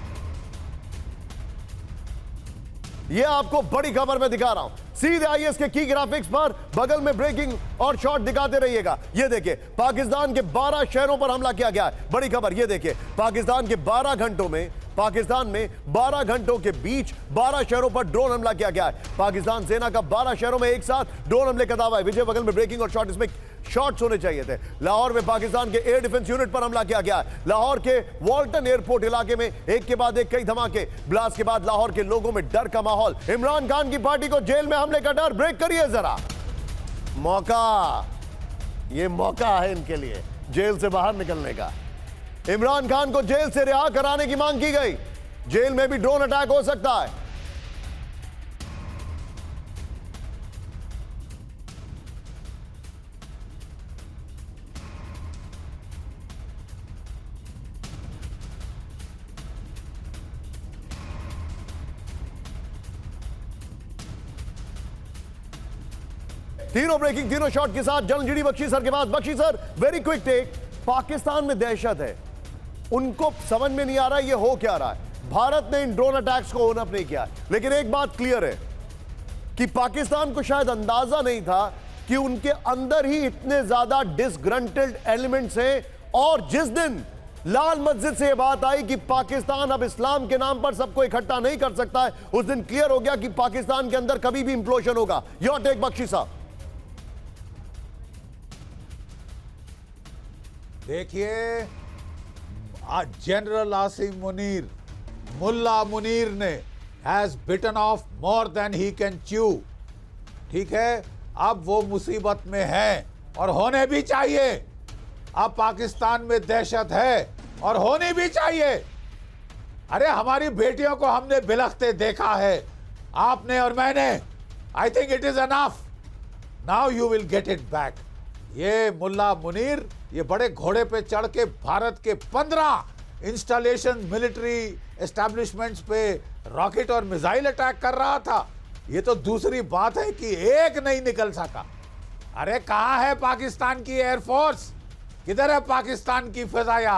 यह आपको बड़ी खबर में दिखा रहा हूं। सीधे आइए इसके की ग्राफिक्स पर। बगल में ब्रेकिंग और शॉट दिखाते रहिएगा। यह देखिए, पाकिस्तान के 12 शहरों पर हमला किया गया है। बड़ी खबर यह देखिए, पाकिस्तान के 12 घंटों में, पाकिस्तान में 12 घंटों के बीच 12 शहरों पर ड्रोन हमला किया गया है। पाकिस्तान सेना का 12 शहरों में एक साथ ड्रोन हमले का दावा है। विजय, बगल में ब्रेकिंग और शॉट, इसमें शॉट्स होने चाहिए थे। लाहौर में पाकिस्तान के एयर डिफेंस यूनिट पर हमला किया गया है। लाहौर के वॉल्टन एयरपोर्ट इलाके में एक के बाद एक कई धमाके। ब्लास्ट के बाद लाहौर के लोगों में डर का माहौल। इमरान खान की पार्टी को जेल में हमले का डर। ब्रेक करिए जरा। मौका, ये मौका है इनके लिए जेल से बाहर निकलने का। इमरान खान को जेल से रिहा कराने की मांग की गई। जेल में भी ड्रोन अटैक हो सकता है। तीनों ब्रेकिंग, तीनों शॉट के साथ जनरल जीडी बख्शी सर के पास। Bakshi sir, very quick take. Pakistan में दहशत है, उनको समझ में नहीं आ रहा है ये हो क्या रहा है। भारत ने इन ड्रोन अटैक्स को ओन अप नहीं किया, लेकिन एक बात क्लियर है कि पाकिस्तान को शायद अंदाजा नहीं था कि उनके अंदर ही इतने ज्यादा डिसग्रंटेड एलिमेंट्स हैं। और जिस दिन लाल मस्जिद से यह बात आई कि पाकिस्तान अब इस्लाम के नाम पर सबको इकट्ठा नहीं कर सकता है, उस दिन क्लियर हो गया कि पाकिस्तान के अंदर कभी भी इंप्लोजन होगा। योर टेक बख्शी साहब। देखिए, जनरल आसिम मुनीर, मुल्ला मुनीर ने has beaten off more than he can chew. ठीक है, अब वो मुसीबत में है और होने भी चाहिए। अब पाकिस्तान में दहशत है और होनी भी चाहिए। अरे हमारी बेटियों को हमने बिलखते देखा है, आपने और मैंने। I think it is enough. Now you will get it back. ये मुल्ला मुनीर ये बड़े घोड़े पे चढ़ के भारत के 15 इंस्टॉलेशन मिलिट्री एस्टैब्लिशमेंट्स पे रॉकेट और मिसाइल अटैक कर रहा था। ये तो दूसरी बात है कि एक नहीं निकल सका। अरे कहां है पाकिस्तान की एयरफोर्स? किधर है पाकिस्तान की फिजाया?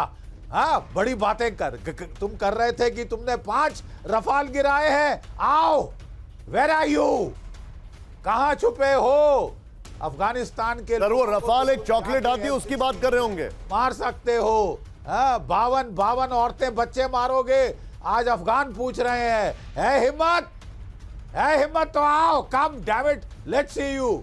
हाँ, बड़ी बातें तुम कर रहे थे कि तुमने 5 रफाल गिराए हैं। आओ, वेयर आर यू? कहां छुपे हो? अफगानिस्तान के सर, वो रफाल एक चॉकलेट आती है उसकी बात कर रहे होंगे। मार सकते हो। हाँ, 52 औरतें बच्चे मारोगे, आज अफगान पूछ रहे हैं। है हिम्मत? है हिम्मत तो आओ, come damn it, let's see you.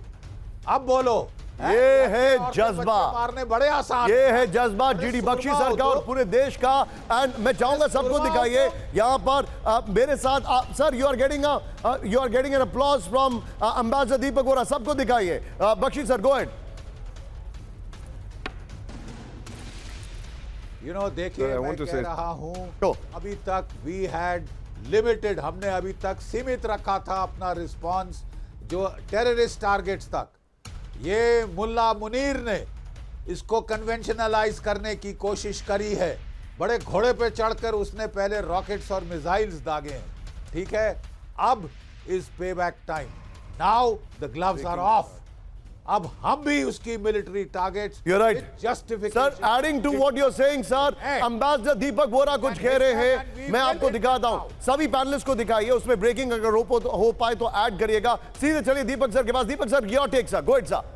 अब बोलो। ये है जज्बा, मारने बड़े आसान। ये है जज्बा जीडी बख्शी सर का और पूरे देश का। एंड मैं चाहूंगा सबको दिखाइए यहाँ पर मेरे साथ। Sir, you are getting an applause from ambassador Deepak Vora. सबको दिखाइए। Bakshi sir, go ahead. You know, देखिए, मैं कह रहा हूं, अभी तक वी हैड लिमिटेड, हमने अभी तक सीमित रखा था अपना रिस्पांस जो टेररिस्ट टारगेट्स तक। ये मुल्ला मुनीर ने इसको कन्वेंशनलाइज करने की कोशिश करी है। बड़े घोड़े पे चढ़कर उसने पहले रॉकेट्स और मिसाइल्स दागे हैं। ठीक है, अब is pay back time. Now the gloves are off. अब हम भी उसकी military targets, You're right. Justification. Sir, adding to what you are saying sir, ambassador Deepak Vora कुछ कह रहे हैं। मैं आपको दिखाता हूं, सभी पैनलिस्ट को दिखाइए, उसमें ब्रेकिंग अगर हो पाए तो ऐड करिएगा। सीधे चलिए दीपक सर के पास। Deepak sir, your take sir, go it sir.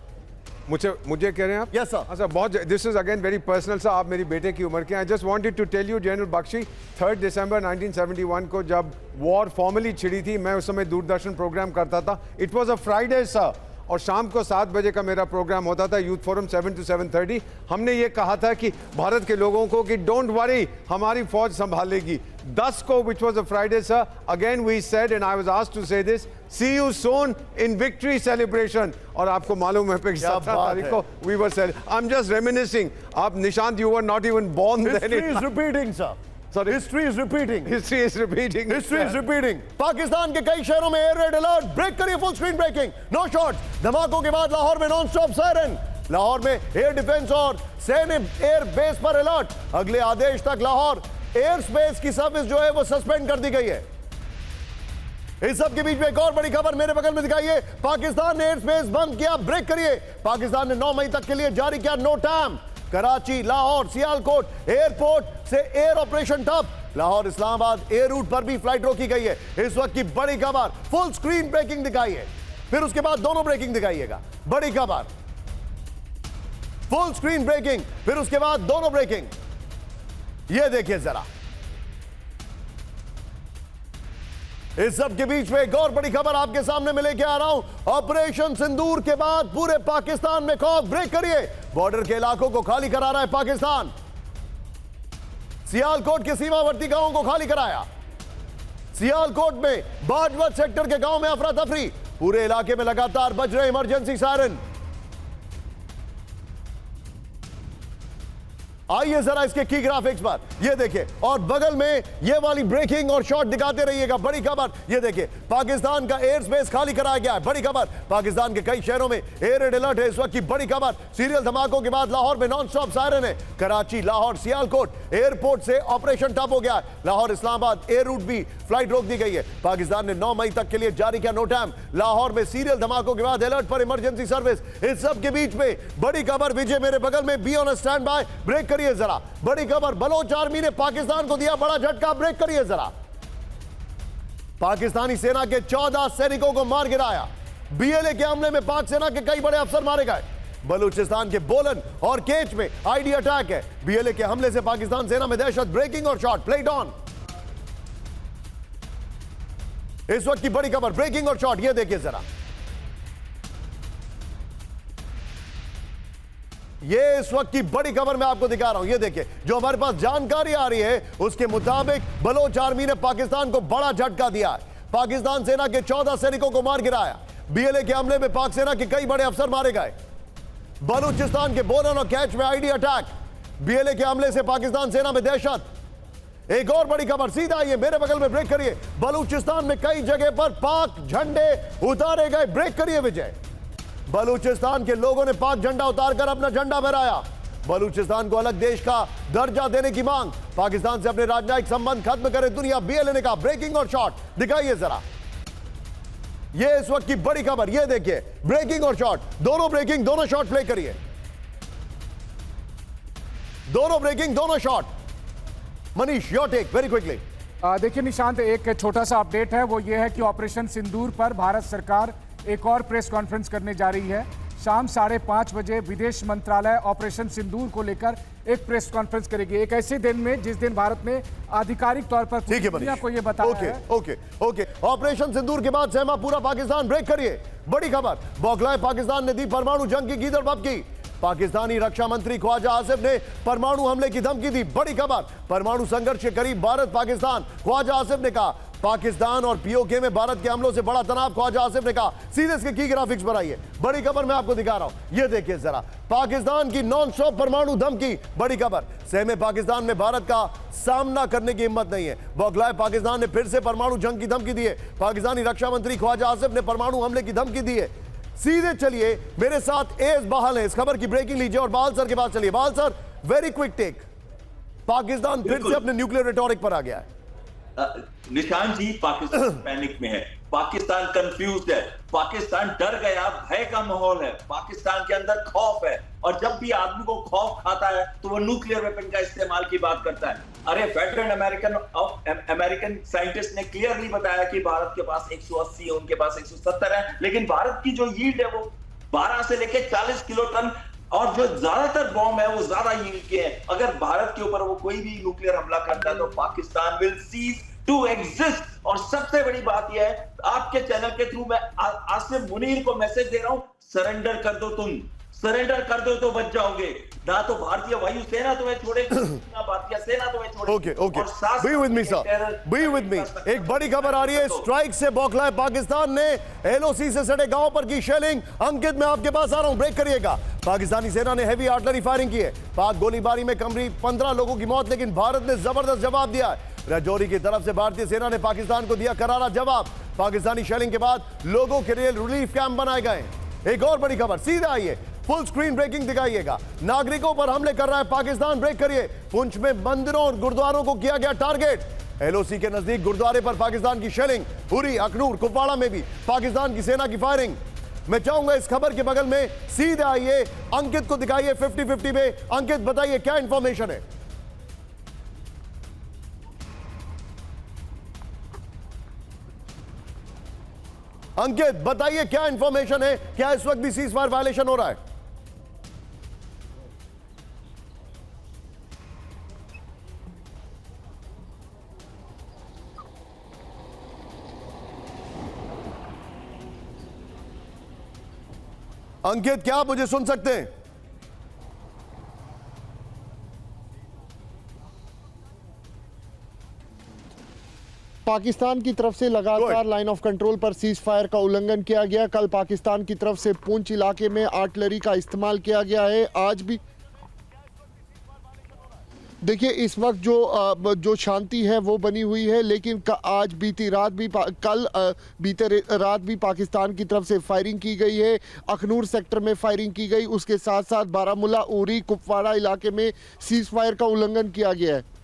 मुझे कह रहे हैं आप? Yes sir. अच्छा, बहुत, this is again very personal sir. आप मेरी बेटे की उम्र के। I just wanted to tell you general Bakshi, 3 दिसंबर 1971 को जब वॉर फॉर्मली छिड़ी थी, मैं उस समय दूरदर्शन प्रोग्राम करता था। It was a Friday sir, और शाम को 7 बजे का मेरा प्रोग्राम होता था, यूथ फोरम 7 to 7:30। हमने ये कहा था कि भारत के लोगों को कि डोंट वरी, हमारी फौज संभालेगी। 10 को, which was a Friday sir, again we said and I was asked to say this, see you soon in victory celebration. और आपको मालूम है 17 तारीख को we were celebrating. I am just reminiscing. आप Nishant, you were not even born then. History is repeating sir. Sorry. History is repeating. History is repeating. History is repeating. Pakistan के कई शहरों में एयर रेड अलर्ट। ब्रेक करिए, full screen breaking, no shots. धमाकों के बाद लाहौर में नॉन स्टॉप सायरन। लाहौर में एयर डिफेंस और सैन्य एयर बेस पर अलर्ट। अगले आदेश तक लाहौर एयर स्पेस की सर्विस जो है वो सस्पेंड कर दी गई है। इस सब के बीच में एक और बड़ी खबर मेरे बगल में दिखाइए। पाकिस्तान ने एयर स्पेस बंद किया। ब्रेक करिए, पाकिस्तान ने 9 मई तक के लिए जारी किया no time. Karachi, Lahore, Sialkot airport से एयर ऑपरेशन ठप। लाहौर इस्लामाबाद एयर रूट पर भी फ्लाइट रोकी गई है। इस वक्त की बड़ी खबर, फुल स्क्रीन ब्रेकिंग दिखाइए, फिर उसके बाद दोनों ब्रेकिंग दिखाइएगा। बड़ी खबर, फुल स्क्रीन ब्रेकिंग, फिर उसके बाद दोनों ब्रेकिंग। ये देखिए जरा। इस सब के बीच में एक और बड़ी खबर आपके सामने मैं लेके आ रहा हूं। ऑपरेशन सिंदूर के बाद पूरे पाकिस्तान में खौफ। ब्रेक करिए, बॉर्डर के इलाकों को खाली करा रहा है पाकिस्तान। सियालकोट के सीमावर्ती गांवों को खाली कराया। सियालकोट में बाजवत सेक्टर के गांव में अफरा तफरी। पूरे इलाके में लगातार बज रहे इमरजेंसी सायरन। आइए जरा इसके की ग्राफिक्स पर, ये देखिए, और बगल में ये वाली ब्रेकिंग और शॉट दिखाते रहिएगा। बड़ी खबर, ये देखिए, पाकिस्तान का एयर स्पेस खाली कराया गया है। बड़ी खबर, पाकिस्तान के कई शहरों में एयर रेड अलर्ट है इस वक्त की बड़ी खबर। सीरियल धमाकों के बाद लाहौर में नॉन स्टॉप सायरन है। कराची, लाहौर, सियालकोट एयरपोर्ट से ऑपरेशन ठप हो गया है। लाहौर इस्लामाबाद एयर रूट भी फ्लाइट रोक दी गई है। पाकिस्तान ने 9 मई तक के लिए जारी किया नो टाइम। लाहौर में सीरियल धमाकों के बाद अलर्ट पर इमरजेंसी सर्विस। इस सब के बीच में बड़ी खबर, विजय मेरे बगल में, be on stand by. Break करिए जरा। बड़ी खबर, बलोच आर्मी ने पाकिस्तान को दिया बड़ा झटका। ब्रेक करिए जरा। पाकिस्तानी सेना के 14 सैनिकों को मार गिराया। बीएलए के हमले में पाक सेना के कई बड़े अफसर मारे गए। बलूचिस्तान के बोलन और केच में आईडी अटैक है। बीएलए के हमले से पाकिस्तान सेना में दहशत। ब्रेकिंग और शॉट, प्लेड ऑन। इस वक्त की बड़ी खबर, ब्रेकिंग और शॉट, ये देखिए जरा। ये इस वक्त की बड़ी खबर मैं आपको दिखा रहा हूं। ये देखिए, जो हमारे पास जानकारी आ रही है उसके मुताबिक बलोच आर्मी ने पाकिस्तान को बड़ा झटका दिया है। पाकिस्तान सेना के 14 सैनिकों को मार गिराया। बीएलए के हमले में पाक सेना के कई बड़े अफसर मारे गए। बलूचिस्तान के बोलन और कैच में आईडी अटैक। बीएलए के हमले से पाकिस्तान सेना में दहशत। एक और बड़ी खबर, सीधा आइए मेरे बगल में, ब्रेक करिए। बलूचिस्तान में कई जगह पर पाक झंडे उतारे गए। ब्रेक करिए विजय। बलूचिस्तान के लोगों ने पाक झंडा उतारकर अपना झंडा फहराया। बलूचिस्तान को अलग देश का दर्जा देने की मांग। पाकिस्तान से अपने राजनयिक संबंध खत्म करे दुनिया, बीएलए ने कहा। ब्रेकिंग और शॉट दिखाइए जरा, ये इस वक्त की बड़ी खबर। ये देखिए, ब्रेकिंग और शॉट, दोनों ब्रेकिंग, दोनों शॉट प्ले करिए। दोनों ब्रेकिंग, दोनों shot. Manish, your take very quickly. देखिए निशांत, एक छोटा सा अपडेट है, वो ये है कि ऑपरेशन सिंदूर पर भारत सरकार एक और प्रेस कॉन्फ्रेंस करने जा रही है। शाम 5:30 बजे विदेश मंत्रालय ऑपरेशन सिंदूर को लेकर एक प्रेस कॉन्फ्रेंस करेगी, एक ऐसे दिन में जिस दिन भारत ने आधिकारिक तौर पर दुनिया को यह बताया है। ओके। ऑपरेशन सिंदूर के बाद सहमा पूरा पाकिस्तान। ब्रेक करिए, बड़ी खबर। बौखलाए पाकिस्तान ने दी परमाणु जंग की गीदड़ भभकी। पाकिस्तानी रक्षा मंत्री ख्वाजा आसिफ ने परमाणु हमले की धमकी दी। बड़ी खबर, परमाणु संघर्ष के करीब भारत पाकिस्तान। ख्वाजा आसिफ ने कहा पाकिस्तान और पीओके में भारत के हमलों से बड़ा तनाव। ख्वाजा आसिफ ने कहा। सीधे इसके की ग्राफिक्स बनाइए। बड़ी खबर मैं आपको दिखा रहा हूं, ये देखिए जरा, पाकिस्तान की नॉन स्टॉप परमाणु धमकी। बड़ी खबर, सहमे पाकिस्तान में भारत का सामना करने की हिम्मत नहीं है। बौखलाए पाकिस्तान ने फिर से परमाणु जंग की धमकी दी है। पाकिस्तानी रक्षा मंत्री ख्वाजा आसिफ ने परमाणु हमले की धमकी दी है। सीधे चलिए मेरे साथ, एस बहाल है, इस खबर की ब्रेकिंग लीजिए और बहाल सर के पास चलिए। बहाल sir, very quick take. Pakistan फिर से अपने न्यूक्लियर रिटॉरिक पर आ गया है। निशान जी, पाकिस्तान पैनिक में है, पाकिस्तान कंफ्यूज है, पाकिस्तान डर गया, भय का माहौल है, पाकिस्तान के अंदर खौफ है। और जब भी आदमी को खौफ खाता है तो वो न्यूक्लियर वेपन का इस्तेमाल की बात करता है। अरे फेडरल अमेरिकन साइंटिस्ट ने क्लियरली बताया कि भारत के पास 180 है, उनके पास 170 है, लेकिन भारत की जो यील्ड है वो 12 से लेकर 40 किलो टन, और जो ज्यादातर बॉम्ब है वो ज्यादा यील्ड के हैं। अगर भारत के ऊपर वो कोई भी न्यूक्लियर हमला करता है तो Pakistan will cease to exist. और सबसे बड़ी बात यह है, आपके चैनल के थ्रू मैं आसिफ मुनीर को मैसेज दे रहा हूं, सरेंडर कर दो। तुम सरेंडर कर दो तो बच जाओगे। ना तो भारतीय वायुसेना तुम्हें छोड़ेगी, ना भारतीय सेना तुम्हें छोड़ेगी। Okay, be with me sir, be with me. एक बड़ी खबर आ रही है, स्ट्राइक से बौखलाए पाकिस्तान ने एलओसी से सटे गांव पर की शेलिंग। अंकित, मैं आपके पास आ रहा हूं, ब्रेक करिएगा। पाकिस्तानी सेना ने हैवी आर्टिलरी फायरिंग की है। पाक गोलीबारी में करीब 15 लोगों की मौत, लेकिन भारत ने जबरदस्त जवाब दिया है। राजौरी की तरफ से भारतीय सेना ने पाकिस्तान को दिया करारा जवाब। पाकिस्तानी शेलिंग के बाद लोगों के लिए रिलीफ कैंप बनाए गए। एक और बड़ी खबर, सीधा आइए, फुल स्क्रीन ब्रेकिंग दिखाइएगा। नागरिकों पर हमले कर रहा है पाकिस्तान। ब्रेक करिए। पुंछ में मंदिरों और गुरुद्वारों को किया गया टारगेट। एलओसी के नजदीक गुरुद्वारे पर पाकिस्तान की शेलिंग। उरी, अखनूर, कुपवाड़ा में भी पाकिस्तान की सेना की फायरिंग। मैं चाहूंगा इस खबर के बगल में सीधे आइए, अंकित को दिखाइए 50-50 में। अंकित, बताइए क्या इंफॉर्मेशन है। अंकित, बताइए क्या इंफॉर्मेशन है, क्या इस वक्त भी सीज फायर वायलेशन हो रहा है? अंकित, क्या आप मुझे सुन सकते हैं? पाकिस्तान की तरफ से लगातार लाइन ऑफ कंट्रोल पर सीज फायर का उल्लंघन किया गया। कल पाकिस्तान की तरफ से पुंछ इलाके में आर्टिलरी का इस्तेमाल किया गया है। आज भी देखिए, इस वक्त जो शांति है वो बनी हुई है, लेकिन आज बीती रात भी बीते रात भी पाकिस्तान की तरफ से फायरिंग की गई है। अखनूर सेक्टर में फायरिंग की गई, उसके साथ साथ बारामूला, उरी, कुपवाड़ा इलाके में सीज फायर का उल्लंघन किया गया है।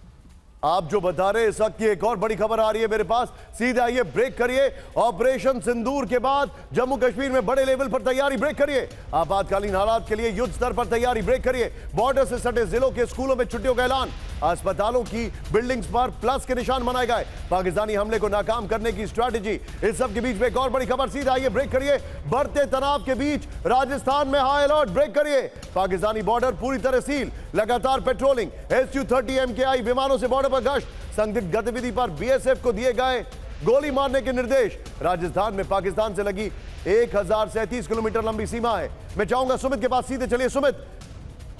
आप जो बता रहे हैं, इस वक्त की एक और बड़ी खबर आ रही है मेरे पास। सीधे आइए, ब्रेक करिए। ऑपरेशन सिंदूर के बाद जम्मू कश्मीर में बड़े लेवल पर तैयारी। ब्रेक करिए। आपातकालीन हालात के लिए युद्ध स्तर पर तैयारी। ब्रेक करिए। बॉर्डर से सटे जिलों के स्कूलों में छुट्टियों का ऐलान। अस्पतालों की बिल्डिंग्स पर प्लस के निशान बनाए गए। पाकिस्तानी हमले को नाकाम करने की स्ट्रैटेजी। इस सब के बीच में एक और बड़ी खबर। सीधे आइए, ब्रेक करिए। बढ़ते तनाव के बीच राजस्थान में हाई अलर्ट। ब्रेक करिए। पाकिस्तानी बॉर्डर पूरी तरह सील, लगातार पेट्रोलिंग। SU-30 MKI विमानों से बॉर्डर पर गश्त। संदिग्ध गतिविधि पर BSF को दिए गए गोली मारने के निर्देश। राजस्थान में पाकिस्तान से लगी 1037 किलोमीटर लंबी सीमा है। मैं चाहूंगा सुमित के पास सीधे चलिए। सुमित,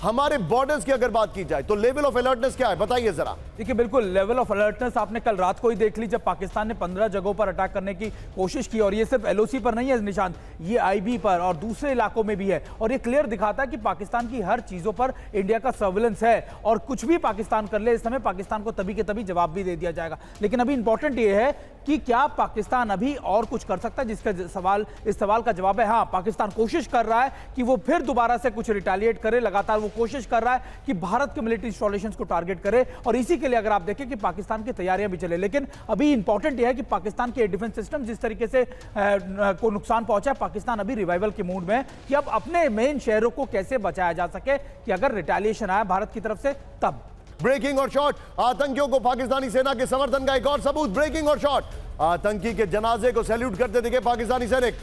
हमारे बॉर्डर्स की अगर बात की जाए तो लेवल ऑफ अलर्टनेस क्या है, बताइए जरा। देखिए बिल्कुल लेवल ऑफ अलर्टनेस आपने कल रात को ही देख ली जब पाकिस्तान ने 15 जगहों पर अटैक करने की कोशिश की, और ये सिर्फ एलओसी पर नहीं है निशान, ये आईबी पर और दूसरे इलाकों में भी है, और ये क्लियर दिखाता है कि पाकिस्तान की हर चीजों पर इंडिया का सर्विलेंस है, और कुछ भी पाकिस्तान कर ले इस समय पाकिस्तान को तभी के तभी जवाब भी दे दिया जाएगा। लेकिन अभी इंपॉर्टेंट ये है कि क्या पाकिस्तान अभी और कुछ कर सकता है, जिसका इस सवाल का जवाब है हाँ। पाकिस्तान कोशिश कर रहा है कि वो फिर दोबारा से कुछ रिटेलिएट करे, लगातार वो कोशिश कर रहा है कि भारत के मिलिट्री इंस्टॉलेशंस को टारगेट करे, और इसी के लिए अगर आप देखें कि पाकिस्तान की तैयारियां भी चले। लेकिन अभी इंपॉर्टेंट यह है कि पाकिस्तान के डिफेंस सिस्टम जिस तरीके से को नुकसान पहुंचा है, पाकिस्तान अभी रिवाइवल के मूड में है कि अब अपने मेन शहरों को कैसे बचाया जा सके कि अगर रिटेलिएशन आया भारत की तरफ से तब। ब्रेकिंग और शॉट, आतंकियों को पाकिस्तानी सेना के समर्थन का एक और सबूत। ब्रेकिंग और शॉट, आतंकी के जनाजे को सैल्यूट करते दिखे पाकिस्तानी सैनिक।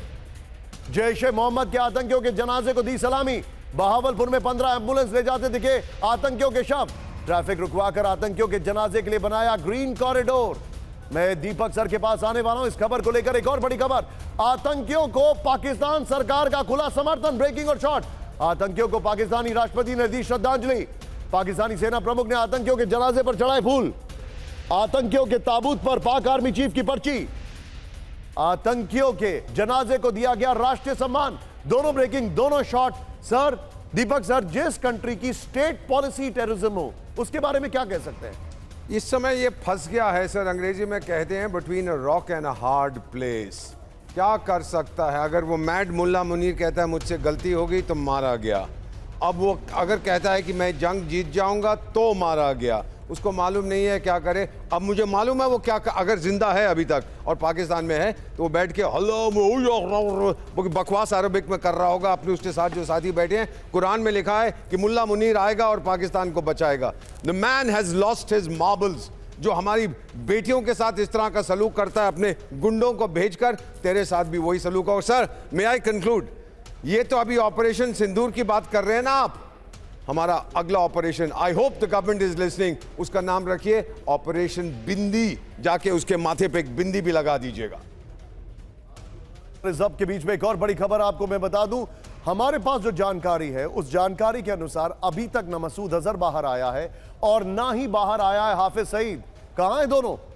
जैश ए मोहम्मद के आतंकियों के जनाजे को दी सलामी। बहावलपुर में 15 एम्बुलेंस ले जाते दिखे आतंकियों के शव। ट्रैफिक रुकवाकर आतंकियों के जनाजे के लिए बनाया ग्रीन कॉरिडोर। मैं दीपक सर के पास आने वाला हूं इस खबर को लेकर। एक और बड़ी खबर, आतंकियों को पाकिस्तान सरकार का खुला समर्थन। ब्रेकिंग और शॉट, आतंकियों को पाकिस्तानी राष्ट्रपति ने दी श्रद्धांजलि। पाकिस्तानी सेना प्रमुख ने आतंकियों के जनाजे पर चढ़ाए फूल। आतंकियों के ताबूत पर पाक आर्मी चीफ की पर्ची। आतंकियों के जनाजे को दिया गया राष्ट्रीय सम्मान। दोनों ब्रेकिंग, दोनों शॉट। सर दीपक सर, जिस कंट्री की स्टेट पॉलिसी टेररिज्म हो उसके बारे में क्या कह सकते हैं? इस समय ये फंस गया है सर, अंग्रेजी में कहते हैं between a rock and a hard place. क्या कर सकता है? अगर वो मैड मुल्ला मुनीर कहता है मुझसे गलती हो गई तो मारा गया, अब वो अगर कहता है कि मैं जंग जीत जाऊंगा तो मारा गया, उसको मालूम नहीं है क्या करे। अब मुझे मालूम है वो क्या अगर जिंदा है अभी तक और पाकिस्तान में है तो वो बैठ के हल्लो बकवास अरबिक में कर रहा होगा अपने उसके साथ जो साथी बैठे हैं। कुरान में लिखा है कि मुल्ला मुनीर आएगा और पाकिस्तान को बचाएगा। The man has lost his marbles. जो हमारी बेटियों के साथ इस तरह का सलूक करता है अपने गुंडों को भेजकर, तेरे साथ भी वही सलूक होगा। सर मे आई कंक्लूड, ये तो अभी ऑपरेशन सिंदूर की बात कर रहे हैं ना आप, हमारा अगला operation, I hope the government is listening, उसका नाम रखिए ऑपरेशन बिंदी। जाके उसके माथे पे एक बिंदी भी लगा दीजिएगा। जब्त के बीच में एक और बड़ी खबर आपको मैं बता दूं, हमारे पास जो जानकारी है उस जानकारी के अनुसार अभी तक न मसूद अजहर बाहर आया है और ना ही बाहर आया है हाफिज सईद। कहां है दोनों?